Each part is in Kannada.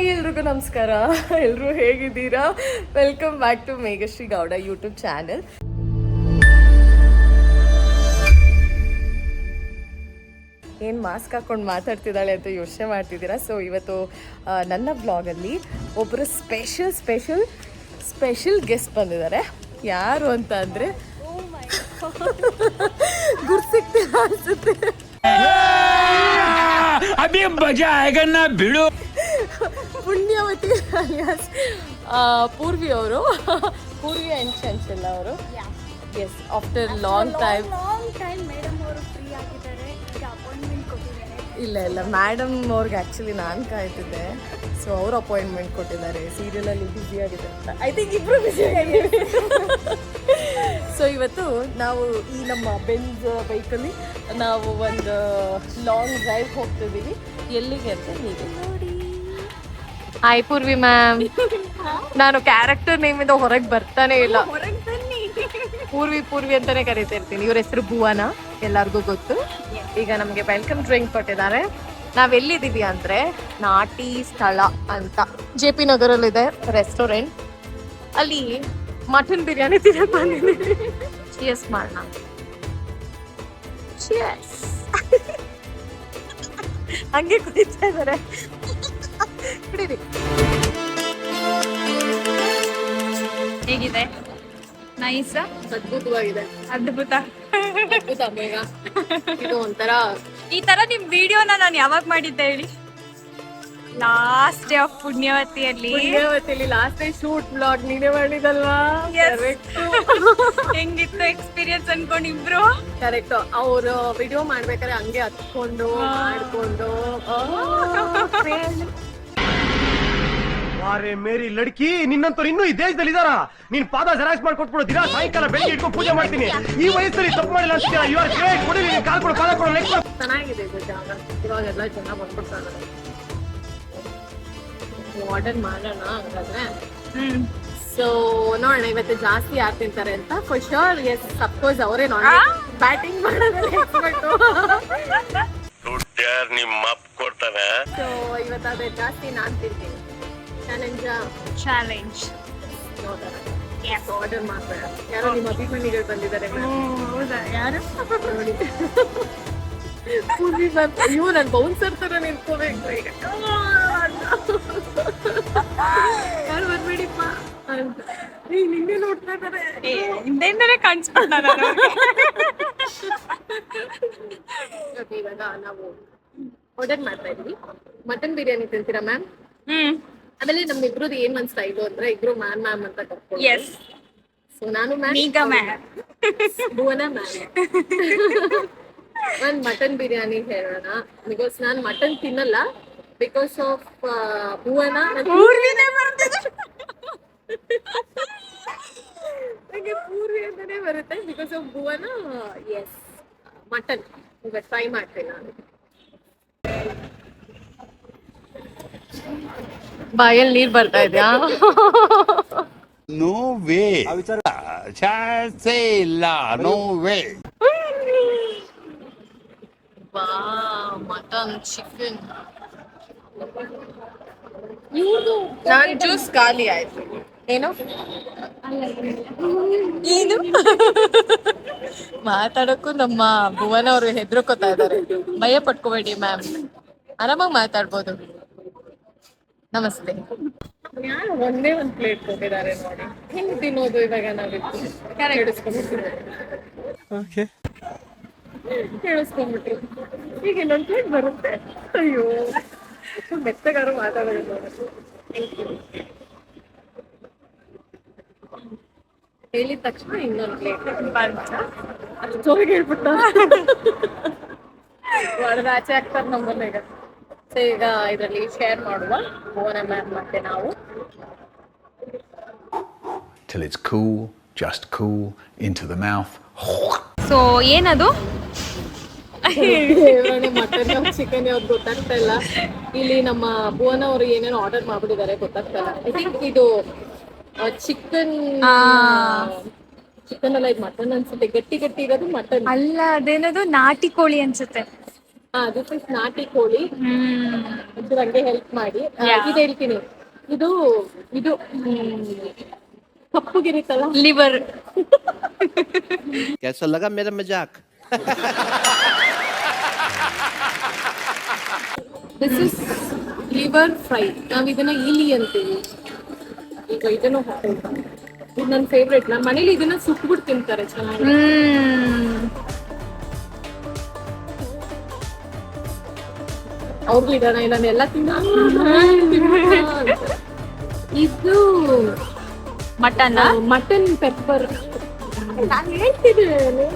ಎಲ್ರಿಗೂ ನಮಸ್ಕಾರ. ಎಲ್ಲರೂ ಹೇಗಿದ್ದೀರಾ? Welcome back to Meghashree Gowda YouTube channel. ಏನು ಮಾಸ್ಕ್ ಹಾಕ್ಕೊಂಡು ಮಾತಾಡ್ತಿದ್ದಾಳೆ ಅಂತ ಯೋಚನೆ ಮಾಡ್ತಿದ್ದೀರಾ. ಸೊ ಇವತ್ತು ನನ್ನ ಬ್ಲಾಗಲ್ಲಿ ಒಬ್ಬರು ಸ್ಪೆಷಲ್ ಗೆಸ್ಟ್ ಬಂದಿದ್ದಾರೆ. ಯಾರು ಅಂತ ಅಂದರೆ ಗುರ್ಸಿಕ್ತಿಲ್ಲ ಅನ್ಸುತ್ತೆ. ಬಿಡು. ಪುಣ್ಯವತಿ ಅಲಿಯಾಸ್ ಪೂರ್ವಿ ಅವರು, ಪೂರ್ವಿ ಅಂಡ್ ಚಂಚಲ ಅವರು. Yes, after long time madam ಅವರು ಫ್ರೀ ಆಗಿದ್ದಾರೆ, ಈಗ ಅಪಾಯಿಂಟ್ಮೆಂಟ್ ಕೊಟ್ಟಿದ್ದಾರೆ. ಇಲ್ಲ ಮೇಡಮ್ ಅವ್ರಿಗೆ ಆ್ಯಕ್ಚುಲಿ ನಾನು ಕಾಯ್ತಿದ್ದೆ. ಸೊ ಅವ್ರು ಅಪಾಯಿಂಟ್ಮೆಂಟ್ ಕೊಟ್ಟಿದ್ದಾರೆ. ಸೀರಿಯಲಲ್ಲಿ ಬ್ಯುಸಿ ಆಗಿದೆ ಅಂತ ಐ ಥಿಂಕ್ ಇಬ್ಬರು ಬ್ಯುಸಿ ಆಗಿದ್ದೀವಿ. ಸೊ ಇವತ್ತು ನಾವು ಈ ನಮ್ಮ ಬೆಂಜ್ ಬೈಕಲ್ಲಿ ನಾವು ಒಂದು ಲಾಂಗ್ ಡ್ರೈವ್ ಹೋಗ್ತಿದ್ದೀವಿ. ಎಲ್ಲಿಗೆ ಅಂತ ನೀವು ನೋಡಿ. Hi Purvi ma'am. ನಾನು ಕ್ಯಾರೆಕ್ಟರ್ ನೇಮಿಂದ ಹೊರಗೆ ಬರ್ತಾನೆ ಇಲ್ಲ. ಪೂರ್ವಿ ಅಂತಾನೆ ಕರೀತಾ ಇರ್ತೀನಿ. ಇವ್ರ ಹೆಸರು ಭುವನ, ಎಲ್ಲರಿಗೂ ಗೊತ್ತು. ಈಗ ನಮಗೆ ವೆಲ್ಕಮ್ ಡ್ರಿಂಕ್ ಕೊಟ್ಟಿದ್ದಾರೆ. ನಾವೆಲ್ಲಿದ್ದೀವಿ ಅಂದರೆ ನಾಟಿ ಸ್ಥಳ ಅಂತ JP ನಗರಲ್ಲಿದೆ ರೆಸ್ಟೋರೆಂಟ್. ಅಲ್ಲಿ ಮಟನ್ ಬಿರಿಯಾನಿ ತಿನ್ನಕ್ ಬಂದಿದ್ದೀವಿ. ಚಿಯರ್ಸ್ ಮಾಡೋಣ. ಚಿಯರ್ಸ್. ಹಂಗೆ ಕುಡಿತಾ ಇದ್ದಾರೆ. ಕುಡೀರಿ. ಹೇಗಿದೆ? ನೈಸ್, ಅದ್ಭುತವಾಗಿದೆ. ಅದ್ಭುತ. ಅದ್ಭುತ ಬೇಗ. ಇದು ಒಂಥರ ಈ ತರ ನಿಮ್ ವಿಡಿಯೋನ ನಾನು ಯಾವಾಗ ಮಾಡಿದ್ದೆ ಹೇಳಿ? ಲಾಸ್ಟ್ ಡೇ ಆಫ್ ಪುಣ್ಯವತಿಯಲ್ಲಿ ಲಾಸ್ಟ್ ಡೇ ಶೂಟ್ ಬ್ಲಾಗ್ ನೀನೇ ಮಾಡಿದಲ್ವಾ? ಹೆಂಗಿತ್ತು ಎಕ್ಸ್ಪೀರಿಯನ್ಸ್ ಅನ್ಕೊಂಡಿಬ್ರು? ಕರೆಕ್ಟ್. ಅವ್ರು ವಿಡಿಯೋ ಮಾಡ್ಬೇಕಾದ್ರೆ ಹಂಗೆ ಹತ್ಕೊಂಡು ಮಾಡ್ಕೊಂಡು ಅರೆ ಮೇರಿ ಲಡ್ಕಿ, ನಿನ್ನಂತವ್ರು ಇನ್ನೂ ಈ ದೇಶದಲ್ಲಿ ಇದಾರ? ನೀನ್ ಪಾದ ಜೆರಾಕ್ಸ್ ಮಾಡ್ಕೊಟ್ಬಿಡು. ದಿನ ಸಾಯಂಕಾಲ ಬೆಳಿಗ್ಗೆ ಇಟ್ಕೊಂಡು ಪೂಜೆ ಮಾಡ್ತೀನಿ. ಈ ವಯಸ್ಸಲ್ಲಿ ತಪ್ಪು ಮಾಡಿಲ್ಲ ಅನ್ಸ್ತೀರಾ? You are great. ಕೊಡಿ, ನೀನ್ ಕಾಲ್ ಕೊಡು, ಪಾದ ಕೊಡು, ನೆಕ್ಸ್ಟ್. ಚೆನ್ನಾಗಿದೆ ಇದು ಜಾಗ. ಇವಾಗೆಲ್ಲ ಚೆನ್ನಾಗಿ ಬಂದ್ಬಿಡ್ತಾರೆ. ಆರ್ಡರ್ ಮಾಡೋಣ ಹಂಗಾದ್ರೆ. ಸೊ ನೋಡೋಣ ಇವತ್ತು ಜಾಸ್ತಿ ಯಾರು ತಿಂತಾರೆ ಅಂತ. ಫಾರ್ ಶೋರ್ ಎಸ್, ಅಫ್ಕೋರ್ಸ್ ಅವರೇ ನಾನ್ ಬ್ಯಾಟಿಂಗ್ ಮಾಡೋದ್ರಲ್ಲಿ ಎಕ್ಸ್ಪರ್ಟ್. ನಿಮ್ಮ ಅಪ್ಪ ಕೊಡ್ತಾನೆ. ಸೊ ಇವತ್ತು ಅದೇ ಜಾಸ್ತಿ ನಾನ್ ತಿಂತೀನಿ. ಚಾಲೆಂಜ್ ನೋಡೋಣ. ಆರ್ಡರ್ ಮಾಡ್ಬೇಡ. ಯಾರೋ ನಿಮ್ಮ ಅಭಿಮಾನಿಗಳು ಬಂದಿದ್ದಾರೆ. ಹೌದಾ? ಯಾರು ನೋಡಿ, ಪೂರ್ವಿ ಮ್ಯಾಮ್. ಅಯ್ಯೋ, ನಾನು ಬೌನ್ಸರ್ ತರ ನಿಂತ್ಕೋಬೇಕು ಈಗ. ಯಾರು ಬರ್ಬೇಡಿಪ್ಪ ಅಂತ ನಿನ್ನೆ ನೋಡ್ತಾ ಇದ್ದಾರೆ. ಹಿಂದೆಯಿಂದಲೇ ಕಾಣಿಸ್ಕೊಂಡ. ಇವಾಗ ನಾವು ಆರ್ಡರ್ ಮಾಡ್ತಾ ಇದೀವಿ. ಮಟನ್ ಬಿರಿಯಾನಿ ತಿಂತೀರಾ ಮ್ಯಾಮ್? ಆಮೇಲೆ ನಮ್ಮಿಬ್ರದ್ದು ಏನ್ ಒಂದ್ ಸ್ಟೈಲು ಅಂದ್ರೆ ಇಬ್ರು ಮ್ಯಾಮ್ ಅಂತ ಕರ್ಕೊಂಡು. ಎಸ್. ಸೊ ನಾನು ಮ್ಯಾಮ್, ಭುವನ ಮ್ಯಾಮ್. ಒಂದ್ ಮಟನ್ ಬಿರಿಯಾನಿ ಹೇಳೋಣ. ಬಿಕಾಸ್ ನಾನು ಮಟನ್ ತಿನ್ನಲ್ಲ. ಬಿಕಾಸ್ ಆಫ್ ಭುವನ ನಂಗೆ ಪೂರ್ವಿ ಅಂತಾನೆ ಬರುತ್ತೆ. Because of Bhuvana yes mutton ಈಗ ಟ್ರೈ ಮಾಡ್ತೀನಿ ನಾನು. ಬಾಯಲ್ಲಿ ನೀರ್ ಬರ್ತಾ ಇದೆಯಾ? ನೋ ವೇ, ಚಾನ್ಸೇ ಇಲ್ಲ. No way. ವಾ, ಮಟನ್, ಚಿಕನ್. ಇವ್ರದ್ದು ನಾನ್ ಜ್ಯೂಸ್ ಖಾಲಿ ಆಯ್ತು. ಏನು ಏನು ಮಾತಾಡಕ್ಕೂ ನಮ್ಮ ಭುವನ ಅವರು ಹೆದರ್ಕೋತಾ ಇದ್ದಾರೆ. ಭಯ ಪಟ್ಕೋಬೇಡಿ ಮ್ಯಾಮ್, ಆರಾಮಾಗಿ ಮಾತಾಡ್ಬೋದು. ನಮಸ್ತೆ. ಯಾರು ಒಂದೇ ಒಂದು ಪ್ಲೇಟ್ ಕೊಟ್ಟಿದ್ದಾರೆ ನೋಡಿ. ಹೆಂಗ್ ತಿನ್ನೋದು ಇವಾಗ ನಾವಿತ್ತು? ಕೇಳಿಸ್ಕೊಂಡ್ಬಿಟ್ರು. ಈಗ ಇನ್ನೊಂದು ಪ್ಲೇಟ್ ಬರುತ್ತೆ. ಅಯ್ಯೋ, ಮೆತ್ತಗಾರು ಮಾತಾಡೋದು ನೋಡಿ. ಹೇಳಿದ ತಕ್ಷಣ ಇನ್ನೊಂದು ಪ್ಲೇಟ್ ಬಂತ. ಅಷ್ಟು ಜೋರಿಗೆ ಹೇಳ್ಬಿಟ್ಟ. ಹೊಡೆದ ಆಚೆ ಆಗ್ತಾರೆ ನಮ್ಮನ್ನ ಈಗ. ಸೊ ಈಗ ಇದರಲ್ಲಿ ಶೇರ್ ಮಾಡುವ ಭುವನ ಮ್ಯಾಮ್ ಮತ್ತೆ ನಾವು. Till it's cool, just cool, into the mouth. So ಏನದು? ಮಟನ್ ಚಿಕನ್ ಯಾವ್ದು ಗೊತ್ತಾಗ್ತಾ ಇಲ್ಲ. ಇಲ್ಲಿ ನಮ್ಮ ಭುವನ ಅವರು ಏನೇನೋ ಆರ್ಡರ್ ಮಾಡ್ಬಿಟ್ಟಿದ್ದಾರೆ, ಗೊತ್ತಾಗ್ತಾ ಇಲ್ಲ. ಐ ಥಿಂಕ್ ಇದು ಚಿಕನ್ ಅಲ್ಲ, ಇದು ಮಟನ್ ಅನ್ಸುತ್ತೆ. ಗಟ್ಟಿ ಇರೋದು ಮಟನ್ ಅಲ್ಲ, ಅದೇನದು ನಾಟಿ ಕೋಳಿ ಅನ್ಸುತ್ತೆ. ದಿಸ್ ಇಸ್ ನಾಟಿ ಕೋಳಿ. ಇದು ನಂಗೆ ಹೆಲ್ಪ್ ಮಾಡಿ. ಇದು ಹೇಳ್ತೀನಿ, ಇದು ಇದು ಕಪ್ಪುಗಿರುತ್ತಲ್ಲ ಲಿವರ್. कैसा लगा मेरा मजाक? This is liver fry. ನಾವ್ ಇದನ್ನ ಇಲಿ ಅಂತೀವಿ. ಈಗ ಇದನ್ನು ಹಾಕೋದು, ಇದು ನನ್ನ ಫೇವ್ರೆಟ್. ನಮ್ಮ ಮನೇಲಿ ಇದನ್ನ ಸುಟ್ಬಿಟ್ಟು ತಿಂತಾರೆ ಚೆನ್ನಾಗಿ. ಅವ್ರಿಗೂ ಇದನ್ನ ಇದನ್ನೆಲ್ಲ ತಿನ್ನ. ಇದು ಮಟನ್ ಪೆಪ್ಪರ್. ನಾನು ಹೇಳ್ತಿದ್ದೇನೆ,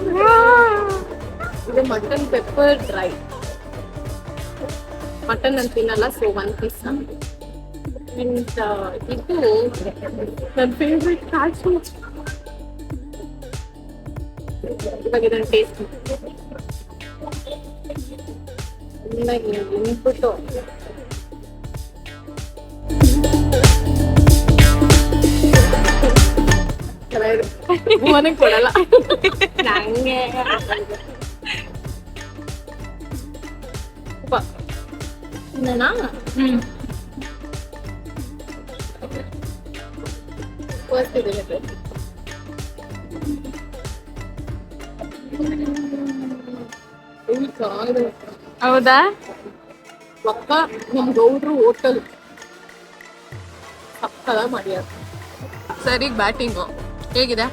ಇದು ಮಟನ್ ಪೆಪ್ಪರ್ ಡ್ರೈ. ಮಟನ್ ಅಂತ ತಿನ್ನಲ್ಲ, ಸೊ 1 ಪೀಸ್. ಇದು ನನ್ನ ಫೇವ್ರೆಟ್ ಕಾಜು. ಇವಾಗ ಇದನ್ನ ಟೇಸ್ಟ್ ನಿಂತ್ಬಿಟ್ಟು ಭುವನಿಗೆ ಕೊಡಲ್ಲ ನಂಗೆ. ಹೌದಾ? ಪಕ್ಕ ನಮ್ ಗೌಡ್ರು ಹೋಟೆಲ್ ಸಕ್ಕದ ಮಾಡ್ಯಾರ. ಸರಿ, ಬ್ಯಾಟಿಂಗು ಹೇಗಿದೆ?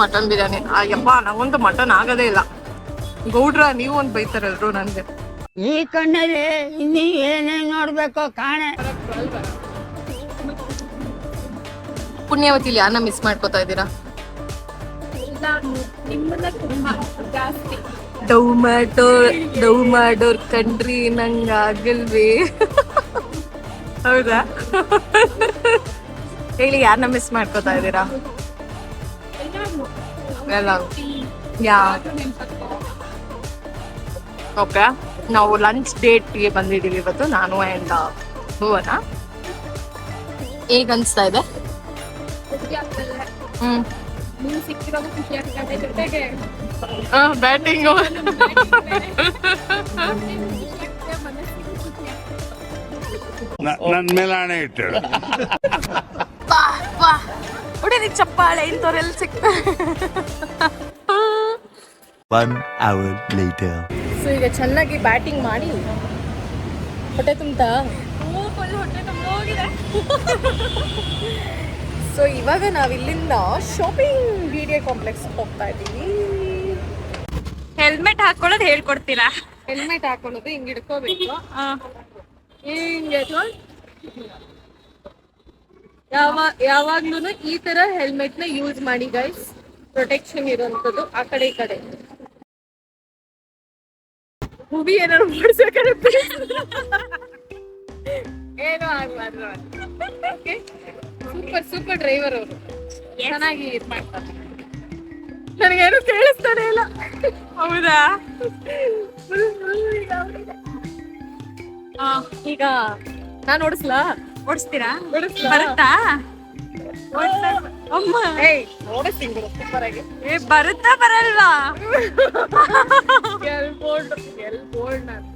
ಮಟನ್ ಬಿರಿಯಾನಿ. ಅಯ್ಯಪ್ಪ, ನಂಗಂತೂ ಮಟನ್ ಆಗೋದೇ ಇಲ್ಲ. ಗೌಡ್ರ ನೀವು ಒಂದು ಬೈತಾರಲ್ರು ನನ್ಗೆ. ಈ ಕಣ್ಣಲ್ಲಿ ಇನ್ನೀ ಏನೇನ್ ನೋಡ್ಬೇಕು ಕಾಣೆ. ಪುಣ್ಯವತಿಲಿ ಯಾರನ್ನ ಮಿಸ್ ಮಾಡ್ಕೋತಾ ಇದ್ದೀರಾ? ಡೌ ಮಾಡೋರ್ ಕಂಡ್ರಿ ನಂಗಾಗಲ್ವೇ? ಹೌದಾ? ಹೇಳಿ, ಯಾರನ್ನ ಮಿಸ್ ಮಾಡ್ಕೋತಾ ಇದ್ದೀರಾ? ಓಕೆ, ನಾವು ಲಂಚ್ ಡೇಟ್ಗೆ ಬಂದಿದ್ದೀವಿ ಇವತ್ತು, ನಾನು ಆ್ಯಂಡ್ ಭುವನ. ಹೇಗೆ ಅನಿಸ್ತಾ ಇದೆ? ಬ್ಯಾಟಿಂಗು ನನ್ನ ಮೇಲೆ ಹಣೆ ಇಟ್ಟು ಹೊಡಿರಿ ಚಪ್ಪಾಳೆ, ಇಂಥವ್ರೆಲ್ಲ ಸಿಗ್ತಾರೆ. 1 hour later. ಸೊ ಈಗ ಚೆನ್ನಾಗಿ ಬ್ಯಾಟಿಂಗ್ ಮಾಡಿ ಹೊಟ್ಟೆ ತುಂಬ್ತಾ. ಸೊ ಇವಾಗ ನಾವ್ ಇಲ್ಲಿಂದ ಶಾಪಿಂಗ್ BDI ಕಾಂಪ್ಲೆಕ್ಸ್ ಹೋಗ್ತಾ ಇದ್ದೀವಿ. ಹೆಲ್ಮೆಟ್ ಹಾಕೊಳ್ಳೋದು ಹೇಳ್ಕೊಡ್ತೀರಾ? ಹೆಲ್ಮೆಟ್ ಹಾಕೊಳ್ಳೋದು ಹಿಂಗ್ ಹಿಡ್ಕೋಬೇಕು, ಹಿಂಗೆ ಯಾವಾಗ್ಲೂ ಈ ತರ ಹೆಲ್ಮೆಟ್ ನ ಯೂಸ್ ಮಾಡಿ ಗೈಸ್. ಪ್ರೊಟೆಕ್ಷನ್ ಇರುವಂತದ್ದು ಆ ಕಡೆ ಈ ಕಡೆ. ಮೂವಿ ಏನಾದ್ರು ಮಾಡ್ಬೇಕಾದ್ರೆ ಏನೂ ಆಗ್ಬಾರ್ದು. ಸೂಪರ್ ಡ್ರೈವರ್ ಅವರು, ಚೆನ್ನಾಗಿ ಇದು ಮಾಡ್ತಾರೆ. ನನಗೇನು ಕೇಳಿಸ್ತಾನೆ ಇಲ್ಲ. ಹೌದಾ? ಈಗ ನಾನು ಓಡಿಸ್ಲಾ? ಓಡಿಸ್ತೀರಾ? ಓಡಿಸ್ಲಾ? ಬರುತ್ತಾ? ಅಮ್ಮ, ಓಡಿಸ್ತೀನಿ ಸೂಪರ್ ಆಗಿ. ಬರುತ್ತಾ ಬರಲ್ವಾ? ಬೋಲ್ಡ್ ನಾನು.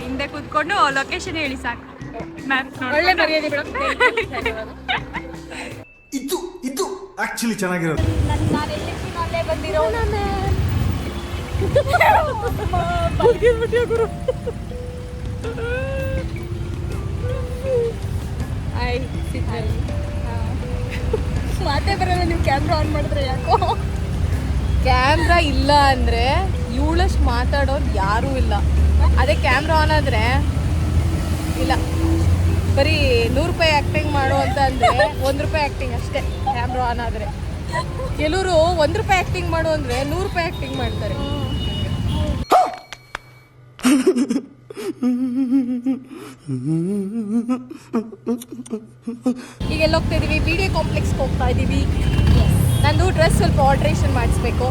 ಹಿಂದೆ ಕೂತ್ಕೊಂಡು ಲೊಕೇಶನ್ ಹೇಳಿ ಸಾಕು. ಒಳ್ಳೆ ಮರ್ಯಾದೆ ಬಿಡ. ಇದು ಆಕ್ಚುಲಿ ಚೆನ್ನಾಗಿರೋದು. ಅಲ್ಲೇ ಬಂದಿರೋ ಮಾತೇ ಬರಲ್ಲ ನೀವು ಕ್ಯಾಮ್ರಾ ಆನ್ ಮಾಡಿದ್ರೆ. ಯಾಕೋ ಕ್ಯಾಮ್ರಾ ಇಲ್ಲ ಅಂದ್ರೆ ಇವಳಷ್ಟು ಮಾತಾಡೋರು ಯಾರೂ ಇಲ್ಲ. ಅದೇ ಕ್ಯಾಮ್ರಾ ಆನ್ ಆದ್ರೆ ಇಲ್ಲ, ಬರೀ 100 ರೂಪಾಯಿ ಆಕ್ಟಿಂಗ್ ಮಾಡು ಅಂತ ಅಂದ್ರೆ 1 ರೂಪಾಯಿ ಆಕ್ಟಿಂಗ್ ಅಷ್ಟೇ. ಕ್ಯಾಮ್ರಾ ಆನ್ ಆದ್ರೆ ಕೆಲವರು 1 ರೂಪಾಯಿ ಆಕ್ಟಿಂಗ್ ಮಾಡು ಅಂದ್ರೆ 100 ರೂಪಾಯಿ ಆಕ್ಟಿಂಗ್ ಮಾಡ್ತಾರೆ. ಈಗ ಎಲ್ಲಿ ಹೋಗ್ತಾ ಇದೀವಿ? BDI ಕಾಂಪ್ಲೆಕ್ಸ್ಗೆ ಹೋಗ್ತಾ ಇದೀವಿ. ನಂದು ಡ್ರೆಸ್ ಸ್ವಲ್ಪ ಆಲ್ಟ್ರೇಷನ್ ಮಾಡಿಸ್ಬೇಕು.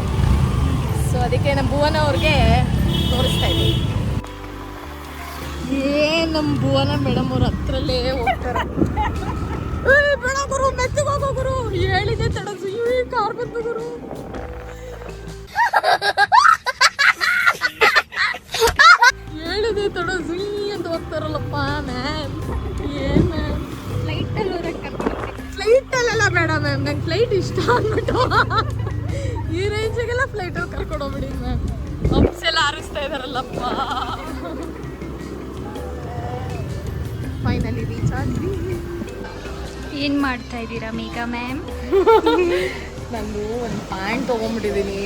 ಸೊ ಅದಕ್ಕೆ ನಮ್ಮ ಭುವನ ಅವ್ರಿಗೆ ತೋರಿಸ್ತಾ ಇದ್ದೀವಿ. ನಮ್ಮ ಭುವನ ಮೇಡಮ್ ಅವ್ರ ಹತ್ರಲ್ಲೇ ಹೋಗ್ತಾರೆ. ಬೇಡ ಗುರು, ಮೆತ್ತಗೋಗೋ ಗುರು, ಹೇಳಿದೆ ತಡ ಕಾರ್ ಬಂತು ಗುರು. ಹೇಳಿದೆ ತಡ ಸುಯ್ ಅಂತ ಹೋಗ್ತಾರಲ್ಲಪ್ಪ ಮ್ಯಾಮ್. ಏನ್ ಮ್ಯಾಮ್ ಫ್ಲೈಟಲ್ಲೆಲ್ಲ ಬೇಡ ಮ್ಯಾಮ್, ನಂಗೆ ಫ್ಲೈಟ್ ಇಷ್ಟ ಅಂದ್ಬಿಟ್ಟು ಈ ರೇಂಜಿಗೆಲ್ಲ ಫ್ಲೈಟಲ್ಲಿ ಕರ್ಕೊಂಡು ಹೋಗ್ಬಿಡಿ ಮ್ಯಾಮ್. ಅಪ್ಸ್ ಎಲ್ಲ ಹಾರಿಸ್ತಾ ಇದಾರಲ್ಲಪ್ಪ. ಫೈನಲಿ ರೀಚ್ ಆದ್ವಿ. ಏನ್ ಮಾಡ್ತಾ ಇದ್ದೀರಾ ಮೇಘಾ ಮ್ಯಾಮ್? ನಂದು ಒಂದು ಪ್ಯಾಂಟ್ ತೊಗೊಂಬಿಟ್ಟಿದ್ದೀನಿ,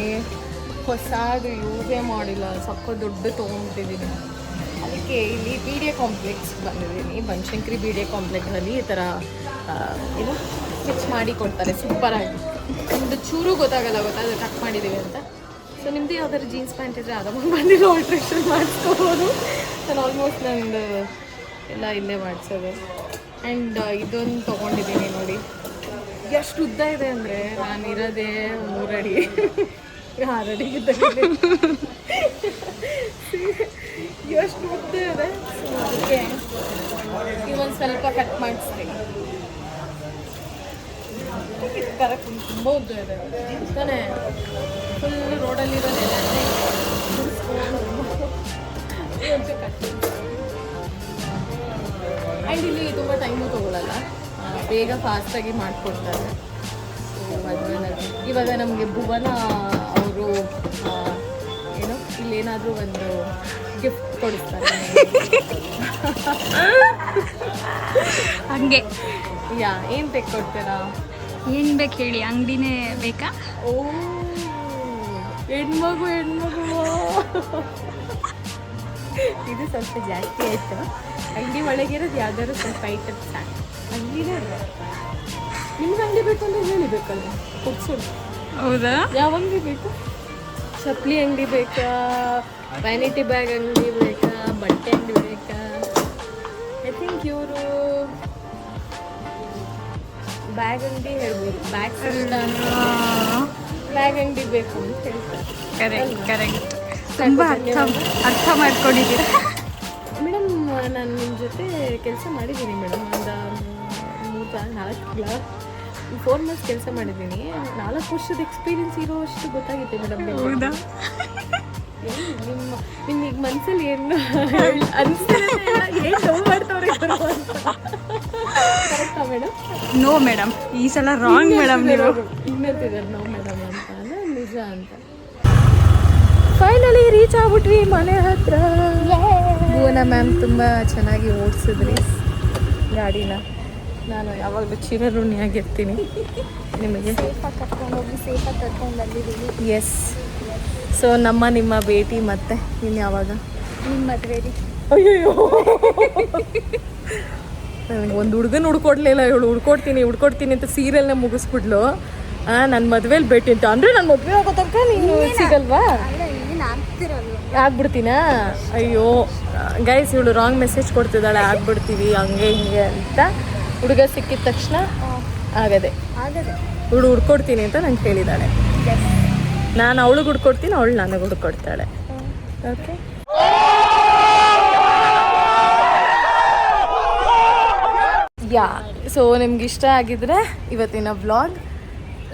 ಹೊಸದು ಯೂಸೇ ಮಾಡಿಲ್ಲ, ಸಕ್ಕ ದೊಡ್ಡ ತೊಗೊಂಬಿಟ್ಟಿದ್ದೀನಿ. ಅದಕ್ಕೆ ಇಲ್ಲಿ ಬಿ ಡಿ ಎ ಕಾಂಪ್ಲೆಕ್ಸ್ ಬಂದಿದ್ದೀನಿ. ಬನಶಂಕರಿ ಬಿ ಡಿ ಎ ಕಾಂಪ್ಲೆಕ್ಸಲ್ಲಿ ಈ ಥರ ಏನು ಸ್ಟಿಚ್ ಮಾಡಿ ಕೊಡ್ತಾರೆ ಸೂಪರಾಗಿ. ನಿಮ್ಮದು ಚೂರು ಗೊತ್ತಾಗಲ್ಲ ಗೊತ್ತಾದ್ರೆ ಕಟ್ ಮಾಡಿದ್ದೀವಿ ಅಂತ. ಸೊ ನಿಮ್ಮದು ಯಾವ್ದಾದ್ರು ಜೀನ್ಸ್ ಪ್ಯಾಂಟ್ ಇದ್ದರೆ ಅದನ್ನು ಬಂದಿರೋ ಆಲ್ಟ್ರೇಷನ್ ಮಾಡಿಸ್ಕೋಬೋದು. ನಾನು ಆಲ್ಮೋಸ್ಟ್ ನಂದು ಎಲ್ಲ ಇಲ್ಲೇ ಮಾಡಿಸೋದು. ಆ್ಯಂಡ್ ಇದೊಂದು ತೊಗೊಂಡಿದ್ದೀನಿ ನೋಡಿ, ಎಷ್ಟು ಉದ್ದ ಇದೆ ಅಂದರೆ ನಾನು ಇರೋದೇ 3 ಅಡಿ 6 ಅಡಿ ಇದ್ದಲ್ಲಿ ಎಷ್ಟು ಉದ್ದ ಇದೆ. ಸೊ ಅದಕ್ಕೆ ಇವೊಂದು ಸ್ವಲ್ಪ ಕಟ್ ಮಾಡಿಸ್ತೀನಿ. ಕರೆಕ್ಟ್ ತುಂಬ ಉದ್ದ ಇದೆ ತಾನೇ, ಫುಲ್ ರೋಡಲ್ಲಿರೋದೇನೆ ಒಂಚೂರು ಕಟ್. ಆ್ಯಂಡ್ ಇಲ್ಲಿ ತುಂಬ ಟೈಮು ತೊಗೊಳ್ಳಲ್ಲ, ಬೇಗ ಫಾಸ್ಟಾಗಿ ಮಾಡಿಕೊಡ್ತಾರೆ. ಇವಾಗ ನಮಗೆ ಭುವನ ಅವರು ಏನು ಇಲ್ಲೇನಾದರೂ ಒಂದು ಗಿಫ್ಟ್ ಕೊಡಿಸ್ತಾರೆ. ಹಂಗೆ ಯಾ ಏನು ತೆಕ್ಕೊಡ್ತೀರಾ? ಏನ್ ಬೇಕು ಹೇಳಿ, ಅಂಗಡಿನೇ ಬೇಕಾ? ಓ ಹೆಣ್ಮಗು ಇದು ಸ್ವಲ್ಪ ಜಾಸ್ತಿ ಆಯಿತು. ಅಂಗಡಿ ಒಳಗಿರೋದು ಯಾವ್ದಾದ್ರು ಸ್ವಲ್ಪ ಐಟಮ್ ಸಾಕು. ಅಂಗಡಿನೇ ನಿಮ್ಗೆ ಅಂಗಡಿ ಬೇಕು ಅಂದರೆ ಹೇಳಿಬೇಕಲ್ಲ, ಕೊಡ್ಸೋದು. ಹೌದಾ? ಯಾವ ಅಂಗಡಿ ಬೇಕು? ಚಪ್ಪಲಿ ಅಂಗಡಿ ಬೇಕಾ, ವ್ಯಾನಿಟಿ ಬ್ಯಾಗ್ ಅಂಗಡಿ ಬೇಕಾ, ಬಟ್ಟೆ ಅಂಗಡಿ ಬೇಕಾ? ಐ ಥಿಂಕ್ ಇವರು ಬ್ಯಾಗ್ ಅಂಗಡಿ ಹೇಳ್ಬೋದು. ಬ್ಯಾಗ್ ಸಿಸ್ಟಮ್ ಬ್ಯಾಗ್ ಅಂಗಡಿ ಬೇಕು ಅಂತ ಹೇಳ್ತಾರೆ. ಕರೆಕ್ಟ್. ತುಂಬ ಅರ್ಥ ಮಾಡ್ಕೊಂಡಿದ್ದೀರಾ ಮೇಡಮ್. ನಾನು ನಿಮ್ಮ ಜೊತೆ ಕೆಲಸ ಮಾಡಿದ್ದೀನಿ ಮೇಡಮ್, ಒಂದು 4 ಮಂತ್ಸ್ ಕೆಲಸ ಮಾಡಿದ್ದೀನಿ. 4 ವರ್ಷದ ಎಕ್ಸ್ಪೀರಿಯನ್ಸ್ ಇರೋ ಅಷ್ಟು ಗೊತ್ತಾಗುತ್ತೆ ಮೇಡಮ್. ಹೌದಾ? ನಿಮಗೆ ಮನಸ್ಸಲ್ಲಿ ಏನು ಅನಿಸ್ತಿದೆ, ಏನು ನೋವು ಮಾಡ್ತವ್ರೆ ಕರೆಕ್ಟಾ ಮೇಡಮ್? ನೋ ಮೇಡಮ್, ಈ ಸಲ ರಾಂಗ್ ಮೇಡಮ್. ನೀವು ಇನ್ನಂತಿದ್ದಾರೆ ನೋ ಮೇಡಮ್ ಅಂತ, ನಿಜ ಅಂತ. ಫೈನಲಿ ರೀಚ್ ಆಗ್ಬಿಟ್ವಿ ಮನೆ ಹತ್ರ. ಭುವನ ಮ್ಯಾಮ್ ತುಂಬ ಚೆನ್ನಾಗಿ ಓಡಿಸಿದ್ರಿ ಗಾಡಿನ. ನಾನು ಯಾವಾಗಲೂ ಚಿರಋಣಿಯಾಗಿರ್ತೀನಿ ನಿಮಗೆ. ಸೇಫಾಗಿ ಕರ್ಕೊಂಡು ಬಂದಿದ್ದೀವಿ. ಎಸ್. ಸೊ ನಿಮ್ಮ ಭೇಟಿ ಮತ್ತೆ ಇನ್ನು ಯಾವಾಗ? ನಿಮ್ಮ ಮದುವೆ ರೀ. ಅಯ್ಯೋ ನನಗೆ ಒಂದು ಹುಡುಗನ ಹುಡ್ಕೊಡ್ಲಿಲ್ಲ. ಇವಳು ಹುಡ್ಕೊಡ್ತೀನಿ ಅಂತ ಸೀರಿಯಲ್ನ ಮುಗಿಸ್ಬಿಡ್ಲು. ನನ್ನ ಮದುವೆಲಿ ಭೇಟಿ ಅಂತ ಅಂದರೆ ನನ್ನ ಮದುವೆ ಆಗೋ ತನಕ ನೀನು ಸಿಗಲ್ವಾ? ಆಗ್ಬಿಡ್ತೀನಾ? ಅಯ್ಯೋ ಗೈಸ್, ಇವಳು ರಾಂಗ್ ಮೆಸೇಜ್ ಕೊಡ್ತಿದ್ದಾಳೆ, ಆಗ್ಬಿಡ್ತೀವಿ ಹಂಗೆ ಹಿಂಗೆ ಅಂತ. ಹುಡುಗ ಸಿಕ್ಕಿದ ತಕ್ಷಣ ಆಗದೆ ಇವಳು ಹುಡ್ಕೊಡ್ತೀನಿ ಅಂತ ನಂಗೆ ಹೇಳಿದ್ದಾಳೆ. ನಾನು ಅವಳಿಗೆ ಹುಡ್ಕೊಡ್ತೀನಿ, ಅವಳು ನನಗೆ ಹುಡ್ಕೊಡ್ತಾಳೆ. ಓಕೆ. ಯಾ ಸೊ ನಿಮ್ಗೆ ಇಷ್ಟ ಆಗಿದ್ರೆ ಇವತ್ತಿನ ವ್ಲಾಗ್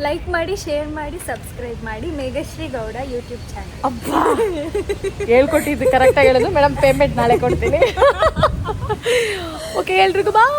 ಲೈಕ್ ಮಾಡಿ, ಶೇರ್ ಮಾಡಿ, ಸಬ್ಸ್ಕ್ರೈಬ್ ಮಾಡಿ. Meghashree Gowda YouTube channel. ಅಬ್ಬಾ ಹೇಳ್ಕೊಟ್ಟಿದ್ದು ಕರೆಕ್ಟಾಗಿ ಹೇಳೋದು ಮೇಡಮ್. ಪೇಮೆಂಟ್ ನಾಳೆ ಕೊಡ್ತೀನಿ. ಓಕೆ ಎಲ್ರಿಗೂ ಬಾಯ್.